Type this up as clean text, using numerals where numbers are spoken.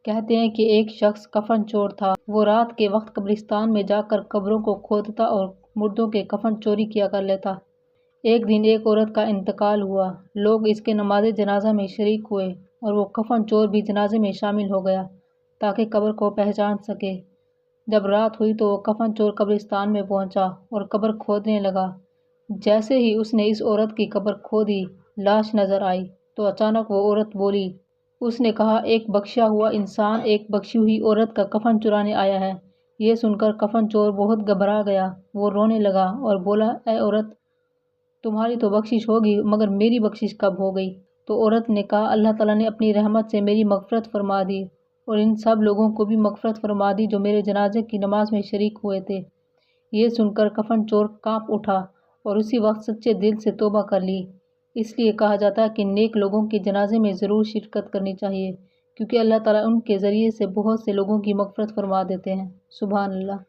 کہتے ہیں کہ ایک شخص کفن چور تھا۔ وہ رات کے وقت قبرستان میں جا کر قبروں کو کھودتا اور مردوں کے کفن چوری کیا کر لیتا۔ ایک دن ایک عورت کا انتقال ہوا۔ لوگ اس کے نماز جنازہ میں شریک ہوئے اور وہ کفن چور بھی جنازے میں شامل ہو گیا تاکہ قبر کو پہچان سکے۔ جب رات ہوئی تو وہ کفن چور قبرستان میں پہنچا اور قبر کھودنے لگا۔ جیسے ہی اس نے اس عورت کی قبر کھودی، لاش نظر آئی تو اچانک وہ عورت بولی۔ اس نے کہا، ایک بخشا ہوا انسان ایک بخشی ہوئی عورت کا کفن چرانے آیا ہے۔ یہ سن کر کفن چور بہت گھبرا گیا۔ وہ رونے لگا اور بولا، اے عورت، تمہاری تو بخشش ہوگی مگر میری بخشش کب ہو گئی؟ تو عورت نے کہا، اللہ تعالیٰ نے اپنی رحمت سے میری مغفرت فرما دی اور ان سب لوگوں کو بھی مغفرت فرما دی جو میرے جنازے کی نماز میں شریک ہوئے تھے۔ یہ سن کر کفن چور کانپ اٹھا اور اسی وقت سچے دل سے توبہ کر لی۔ اس لیے کہا جاتا ہے کہ نیک لوگوں کے جنازے میں ضرور شرکت کرنی چاہیے، کیونکہ اللہ تعالیٰ ان کے ذریعے سے بہت سے لوگوں کی مغفرت فرما دیتے ہیں۔ سبحان اللہ۔